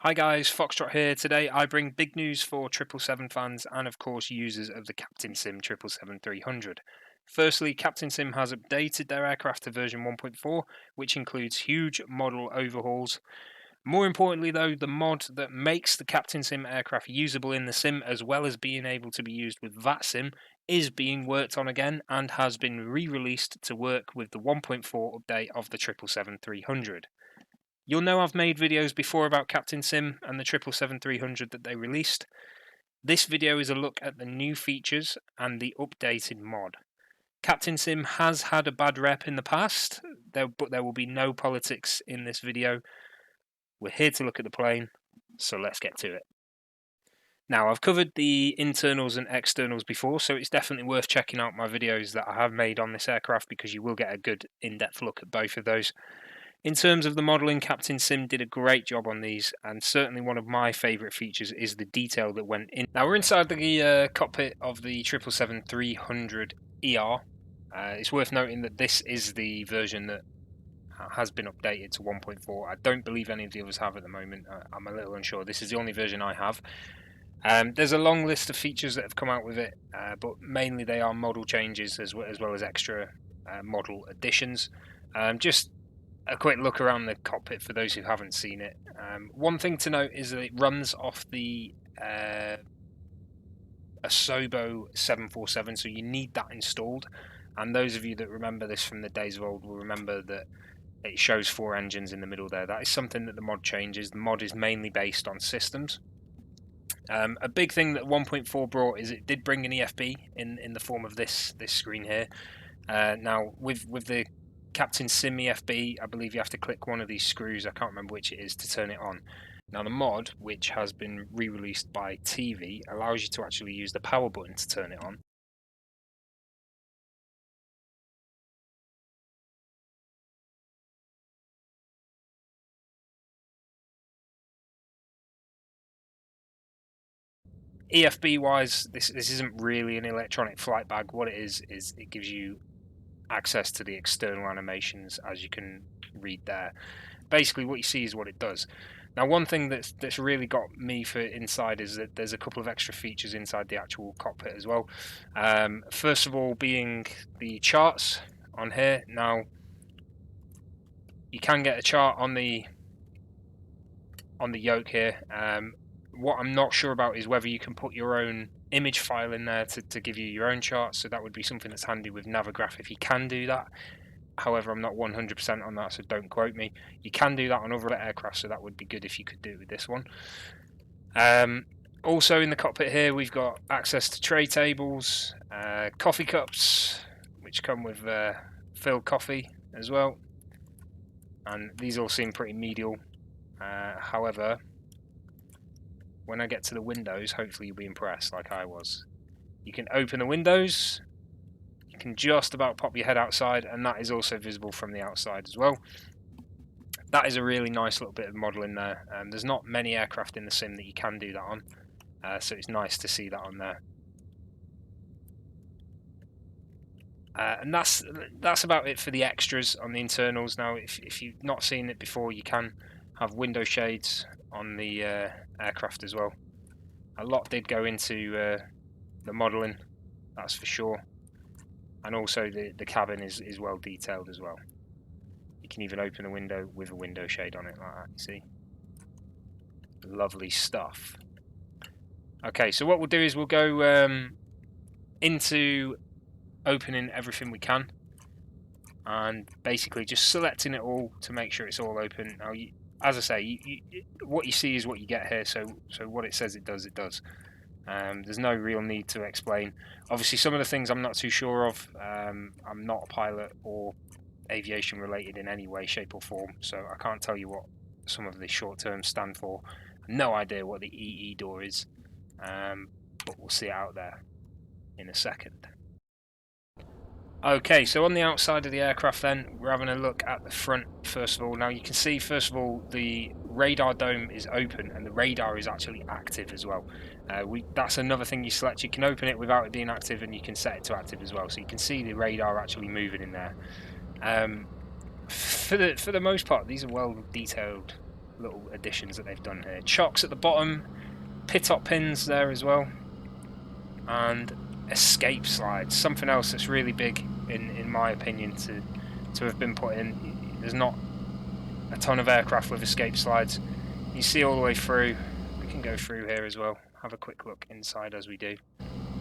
Hi guys, Foxtrot here. Today I bring big news for 777 fans and of course users of the FTSIM 777-300. Firstly, FTSIM has updated their aircraft to version 1.4, which includes huge model overhauls. More importantly though, the mod that makes the FTSIM aircraft usable in the sim as well as being able to be used with FTSIM is being worked on again and has been re-released to work with the 1.4 update of the 777-300. You'll know I've made videos before about FTSIM and the 777-300 that they released. This video is a look at the new features and the updated mod. FTSIM has had a bad rep in the past, but there will be no politics in this video. We're here to look at the plane, so let's get to it. Now, I've covered the internals and externals before, so it's definitely worth checking out my videos that I have made on this aircraft because you will get a good in-depth look at both of those. In terms of the modelling, FTSIM did a great job on these, and certainly one of my favourite features is the detail that went in. Now we're inside the cockpit of the 777-300 ER. It's worth noting that this is the version that has been updated to 1.4. I don't believe any of the others have at the moment. I'm a little unsure. This is the only version I have. There's a long list of features that have come out with it, but mainly they are model changes as well as extra model additions. Just a quick look around the cockpit for those who haven't seen it. One thing to note is that it runs off the Asobo 747, so you need that installed. And those of you that remember this from the days of old will remember that it shows 4 engines in the middle there. That is something that the mod changes. The mod is mainly based on systems. A big thing that 1.4 brought is it did bring an EFB in the form of this screen here. Now with the FTSIM EFB, I believe you have to click one of these screws, I can't remember which it is, to turn it on. Now the mod, which has been re-released by Teevee, allows you to actually use the power button to turn it on. EFB wise, this isn't really an electronic flight bag. What it is it gives you access to the external animations, as you can read there. Basically what you see is what it does. Now one thing that's really got me for inside is that there's a couple of extra features inside the actual cockpit as well. First of all being the charts on here. Now you can get a chart on the yoke here. What I'm not sure about is whether you can put your own image file in there to give you your own chart, so that would be something that's handy with Navigraph if you can do that. However, I'm not 100% on that, so don't quote me. You can do that on other aircraft, so that would be good if you could do it with this one. Also in the cockpit here, we've got access to tray tables, coffee cups, which come with filled coffee as well. And these all seem pretty medial. However, when I get to the windows, hopefully you'll be impressed like I was. You can open the windows. You can just about pop your head outside, and that is also visible from the outside as well. That is a really nice little bit of modelling there. There's not many aircraft in the sim that you can do that on, so it's nice to see that on there. And that's about it for the extras on the internals. Now, if you've not seen it before, you can have window shades on the aircraft as well. A lot did go into the modelling, that's for sure. And also the cabin is well detailed as well. You can even open a window with a window shade on it like that, you see. Lovely stuff. Okay, so what we'll do is we'll go into opening everything we can, and basically just selecting it all to make sure it's all open. Now, as I say, what you see is what you get here. So what it says it does, it does. There's no real need to explain. Obviously, some of the things I'm not too sure of. I'm not a pilot or aviation related in any way, shape or form, so I can't tell you what some of the short terms stand for. No idea what the EE door is, but we'll see it out there in a second. Okay, so on the outside of the aircraft then, we're having a look at the front first of all. Now you can see first of all the radar dome is open and the radar is actually active as well. That's another thing you select. You can open it without it being active and you can set it to active as well, so you can see the radar actually moving in there. For the most part, these are well detailed little additions that they've done here. Chocks at the bottom, pitot pins there as well, and escape slides. Something else that's really big, in my opinion, to have been put in. There's not a ton of aircraft with escape slides. You see all the way through. We can go through here as well. Have a quick look inside as we do.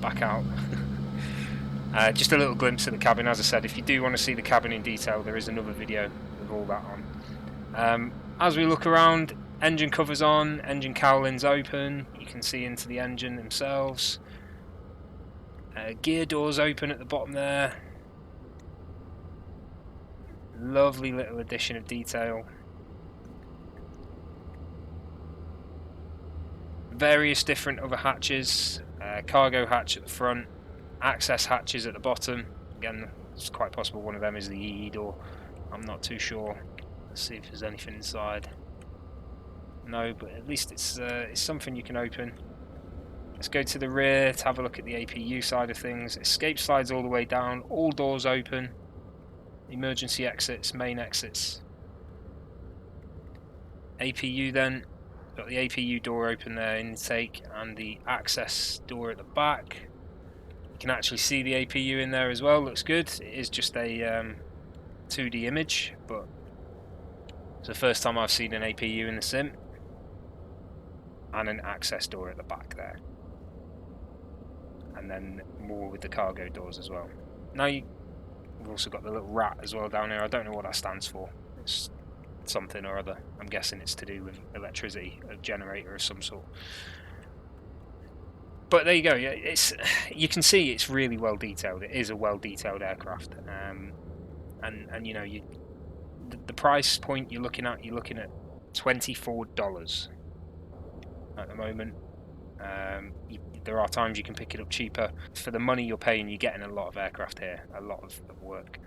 Back out. Just a little glimpse of the cabin. As I said, if you do want to see the cabin in detail, there is another video with all that on. As we look around, engine covers on, engine cowlings open. You can see into the engine themselves. Gear doors open at the bottom there. Lovely little addition of detail. Various different other hatches. Cargo hatch at the front. Access hatches at the bottom. Again, it's quite possible one of them is the EE door. I'm not too sure. Let's see if there's anything inside. No, but at least it's something you can open. Let's go to the rear to have a look at the APU side of things. Escape slides all the way down. All doors open. Emergency exits, main exits. APU then. Got the APU door open there, intake, and the access door at the back. You can actually see the APU in there as well. Looks good. It is just a 2D image, but it's the first time I've seen an APU in the sim. And an access door at the back there. And then more with the cargo doors as well. Now we've also got the little rat as well down here. I don't know what that stands for. It's something or other. I'm guessing it's to do with electricity, a generator of some sort. But there you go. You can see it's really well detailed. It is a well detailed aircraft, and you know, the price point you're looking at $24 at the moment. There are times you can pick it up cheaper. For the money you're paying, you're getting a lot of aircraft here, a lot of work.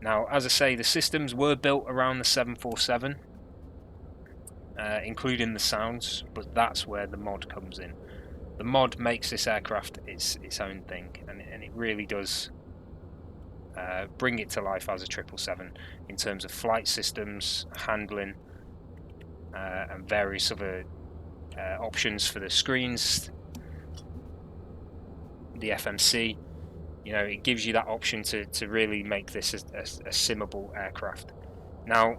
Now, as I say, the systems were built around the 747, including the sounds, but that's where the mod comes in. The mod makes this aircraft its own thing, and it really does bring it to life as a 777 in terms of flight systems, handling, and various other options for the screens, the FMC. You know, it gives you that option to really make this a simmable aircraft. Now,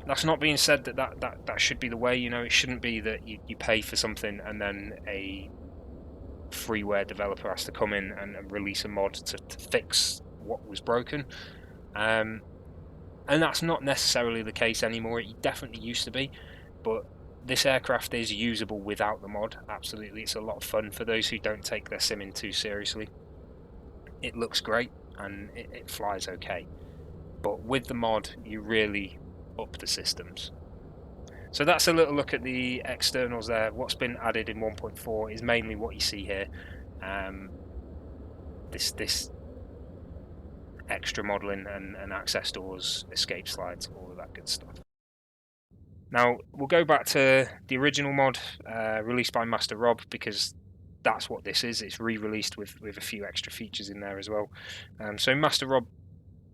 that's not being said that should be the way. You know, it shouldn't be that you pay for something and then a freeware developer has to come in and release a mod to fix what was broken. And that's not necessarily the case anymore. It definitely used to be, but this aircraft is usable without the mod. Absolutely, it's a lot of fun for those who don't take their simming too seriously. It looks great and it flies okay, but with the mod you really up the systems. So that's a little look at the externals there. What's been added in 1.4 is mainly what you see here. This extra modelling and access doors, escape slides, all of that good stuff. Now we'll go back to the original mod released by Master Rob, because that's what this is. It's re-released with a few extra features in there as well. So Master Rob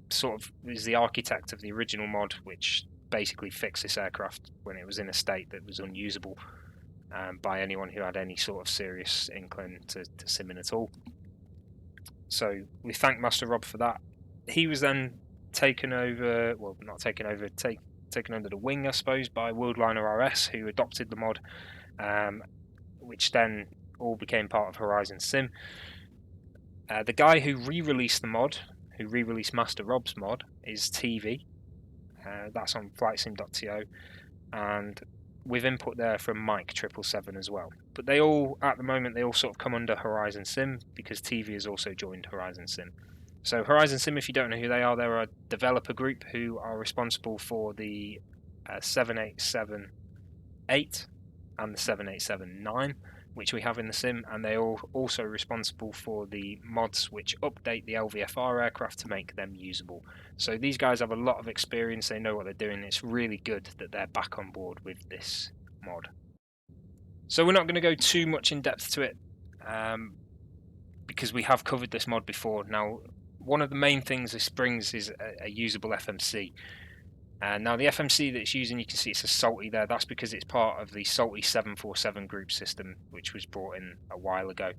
sort of is the architect of the original mod, which basically fixed this aircraft when it was in a state that was unusable by anyone who had any sort of serious inkling to simming at all. So we thank Master Rob for that. He was then taken over, well, not taken over, taken under the wing, I suppose, by WorldlinerRS, who adopted the mod, which then all became part of Horizon Sim. The guy who re-released the mod, who re-released Master Rob's mod, is Teevee. That's on flightsim.to, and with input there from Mike 777 as well. But they all, at the moment, they all sort of come under Horizon Sim, because Teevee has also joined Horizon Sim. So Horizon Sim, if you don't know who they are, they're a developer group who are responsible for the 787-8 and the 787-9, which we have in the sim, and they are also responsible for the mods which update the LVFR aircraft to make them usable. So these guys have a lot of experience, they know what they're doing. It's really good that they're back on board with this mod. So we're not going to go too much in depth to it, because we have covered this mod before. Now, one of the main things this brings is a usable FMC. Now the FMC that it's using, you can see it's a Salty there. That's because it's part of the Salty 747 group system, which was brought in a while ago.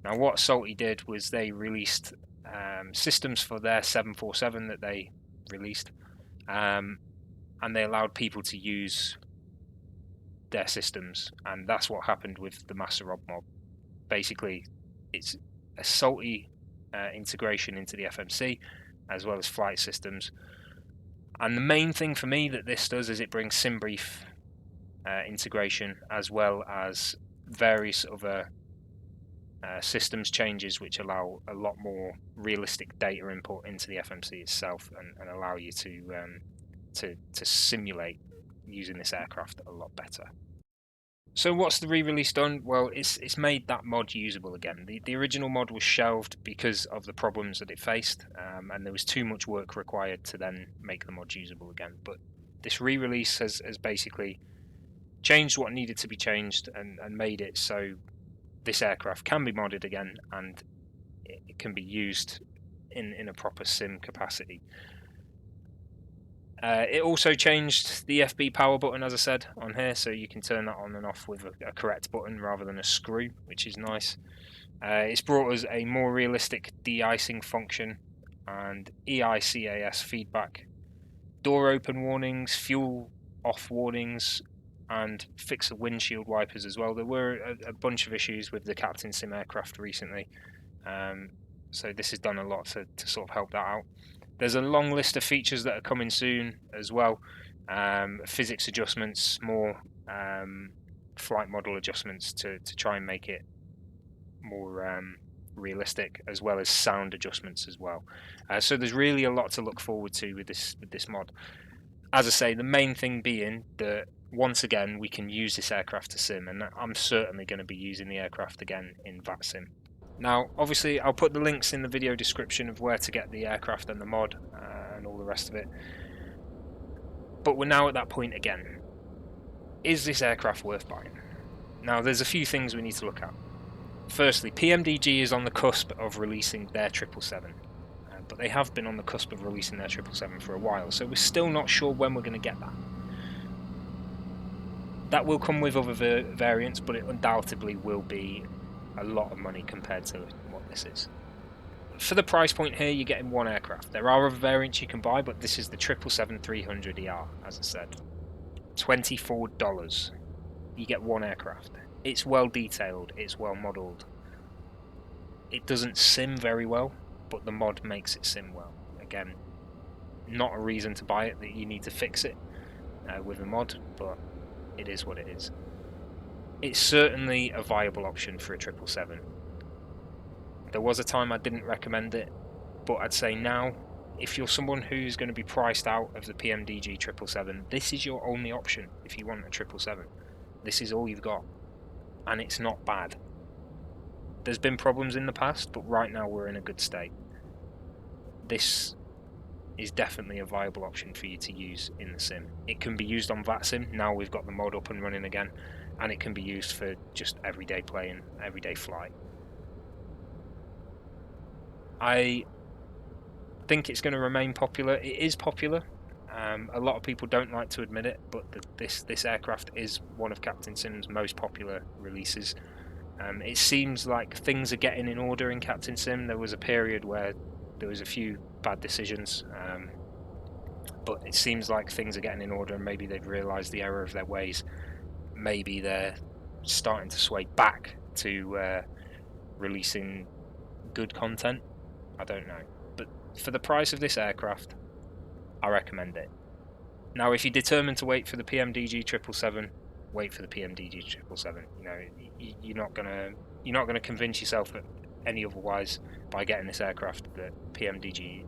Now what Salty did was they released systems for their 747 that they released, and they allowed people to use their systems, and that's what happened with the Master Rob mod. Basically, it's a Salty integration into the FMC as well as flight systems. And the main thing for me that this does is it brings SimBrief integration as well as various other systems changes which allow a lot more realistic data input into the FMC itself and allow you to simulate using this aircraft a lot better. So what's the re-release done? Well, it's made that mod usable again. The original mod was shelved because of the problems that it faced, and there was too much work required to then make the mod usable again. But this re-release has basically changed what needed to be changed and made it so this aircraft can be modded again and it can be used in a proper sim capacity. It also changed the FB power button, as I said, on here, so you can turn that on and off with a correct button rather than a screw, which is nice. It's brought us a more realistic de-icing function and EICAS feedback, door open warnings, fuel off warnings, and fix the windshield wipers as well. There were a bunch of issues with the Captain Sim aircraft recently, so this has done a lot to sort of help that out. There's a long list of features that are coming soon as well. Physics adjustments, more flight model adjustments to try and make it more realistic, as well as sound adjustments as well. So there's really a lot to look forward to with this mod. As I say, the main thing being that once again we can use this aircraft to sim, and I'm certainly going to be using the aircraft again in FTSIM. Now, obviously, I'll put the links in the video description of where to get the aircraft and the mod and all the rest of it. But we're now at that point again. Is this aircraft worth buying? Now, there's a few things we need to look at. Firstly, PMDG is on the cusp of releasing their 777, but they have been on the cusp of releasing their 777 for a while, so we're still not sure when we're going to get that. That will come with other variants, but it undoubtedly will be a lot of money compared to what this is. For the price point here, you're getting one aircraft. There are other variants you can buy, but this is the 777-300ER, as I said. $24. You get one aircraft. It's well detailed, it's well modelled. It doesn't sim very well, but the mod makes it sim well. Again, not a reason to buy it that you need to fix it with a mod, but it is what it is. It's certainly a viable option for a 777. There was a time I didn't recommend it, but I'd say now, if you're someone who's going to be priced out of the PMDG 777, this is your only option if you want a 777. This is all you've got, and it's not bad. There's been problems in the past, but right now we're in a good state. This is definitely a viable option for you to use in the sim. It can be used on FTSIM, now we've got the mod up and running again, and it can be used for just everyday play and everyday flight. I think it's going to remain popular. It is popular. A lot of people don't like to admit it, but this aircraft is one of Captain Sim's most popular releases. It seems like things are getting in order in Captain Sim. There was a period where there was a few bad decisions, but it seems like things are getting in order, and maybe they've realised the error of their ways. Maybe they're starting to sway back to releasing good content. I don't know, but for the price of this aircraft, I recommend it. Now, if you're determined to wait for the PMDG 777, wait for the PMDG 777. You know, you're not gonna convince yourself any otherwise by getting this aircraft that PMDG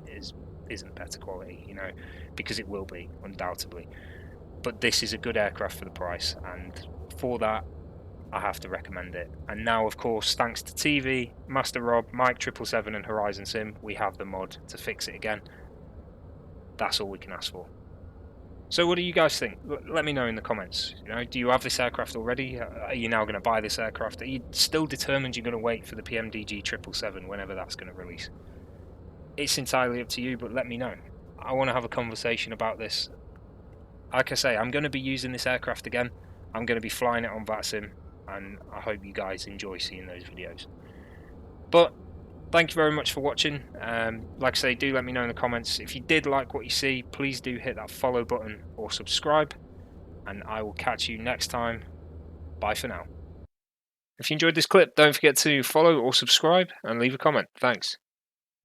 isn't better quality. You know, because it will be undoubtedly. But this is a good aircraft for the price, and for that, I have to recommend it. And now, of course, thanks to Teevee, Master Rob, Mike 777, and Horizon Sim, we have the mod to fix it again. That's all we can ask for. So what do you guys think? Let me know in the comments. You know, do you have this aircraft already? Are you now going to buy this aircraft? Are you still determined you're going to wait for the PMDG 777 whenever that's going to release? It's entirely up to you, but let me know. I want to have a conversation about this. like I say, I'm going to be using this aircraft again. I'm going to be flying it on FTSIM, and I hope you guys enjoy seeing those videos. But thank you very much for watching. Like I say, do let me know in the comments. If you did like what you see, please do hit that follow button or subscribe, and I will catch you next time. Bye for now. If you enjoyed this clip, don't forget to follow or subscribe and leave a comment. Thanks.